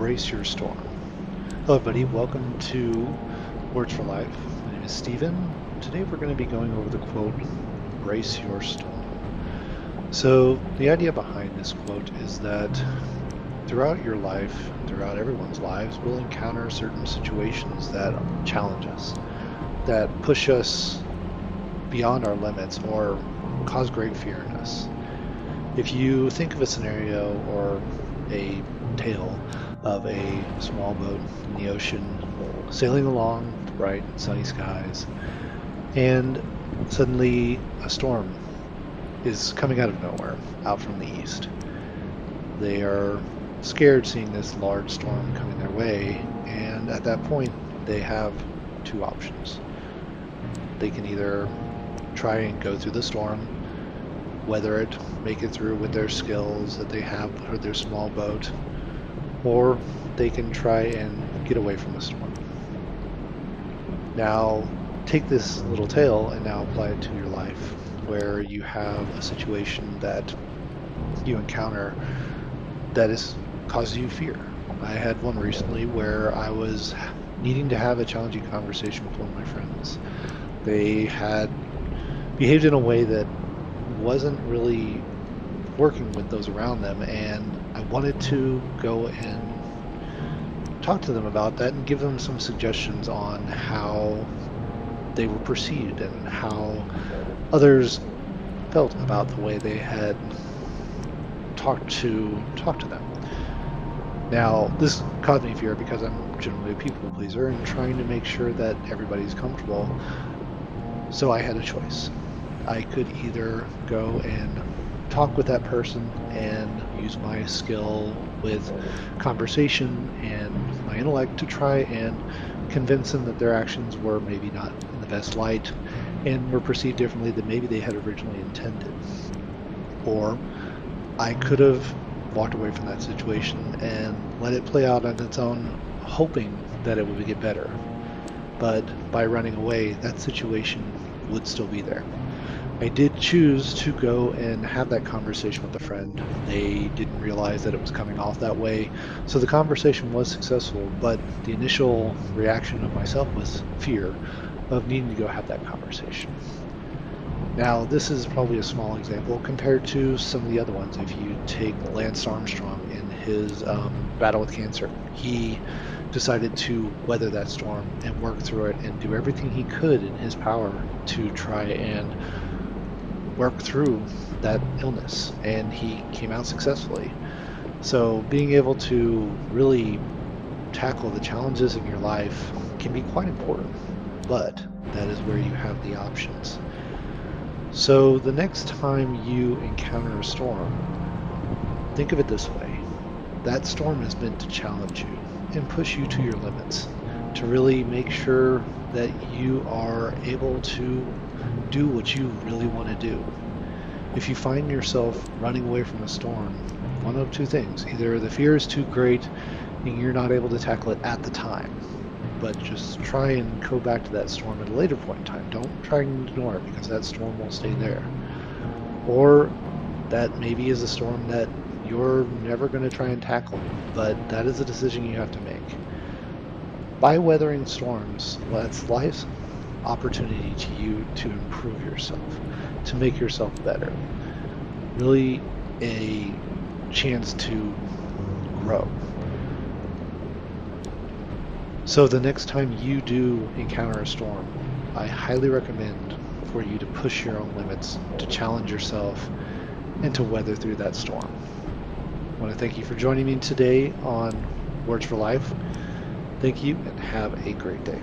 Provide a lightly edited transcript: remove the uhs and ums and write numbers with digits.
Brace Your Storm. Hello everybody, welcome to Words for Life. My name is Stephen. Today we're going to be going over the quote, Brace Your Storm. So the idea behind this quote is that throughout your life, throughout everyone's lives, we'll encounter certain situations that challenge us, that push us beyond our limits or cause great fear in us. If you think of a scenario or a tale of a small boat in the ocean sailing along with bright sunny skies, and suddenly a storm is coming out of nowhere, out from the east. They are scared seeing this large storm coming their way, and at that point they have two options. They can either try and go through the storm, weather it, make it through with their skills that they have for their small boat, or they can try and get away from the storm. Now, take this little tale and now apply it to your life, where you have a situation that you encounter that is causing you fear. I had one recently where I was needing to have a challenging conversation with one of my friends. They had behaved in a way that wasn't really working with those around them, and I wanted to go and talk to them about that and give them some suggestions on how they were perceived and how others felt about the way they had talked to them. Now, this caused me fear because I'm generally a people pleaser and trying to make sure that everybody's comfortable. So I had a choice. I could either go and talk with that person and use my skill with conversation and my intellect to try and convince them that their actions were maybe not in the best light and were perceived differently than maybe they had originally intended. Or I could have walked away from that situation and let it play out on its own, hoping that it would get better. But by running away, that situation would still be there. I did choose to go and have that conversation with a friend. They didn't realize that it was coming off that way, so the conversation was successful, but the initial reaction of myself was fear of needing to go have that conversation. Now, this is probably a small example compared to some of the other ones. If you take Lance Armstrong in his battle with cancer, he decided to weather that storm and work through it and do everything he could in his power to try and work through that illness, and he came out successfully. So being able to really tackle the challenges in your life can be quite important, but that is where you have the options. So the next time you encounter a storm, think of it this way. That storm is meant to challenge you and push you to your limits, to really make sure that you are able to do what you really want to do. If you find yourself running away from a storm, one of two things. Either the fear is too great and you're not able to tackle it at the time, but just try and go back to that storm at a later point in time. Don't try and ignore it because that storm will stay there. Or that maybe is a storm that you're never going to try and tackle, but that is a decision you have to make. By weathering storms, that's life's opportunity to you to improve yourself, to make yourself better. Really a chance to grow. So the next time you do encounter a storm, I highly recommend for you to push your own limits, to challenge yourself, and to weather through that storm. I want to thank you for joining me today on Words for Life. Thank you and have a great day.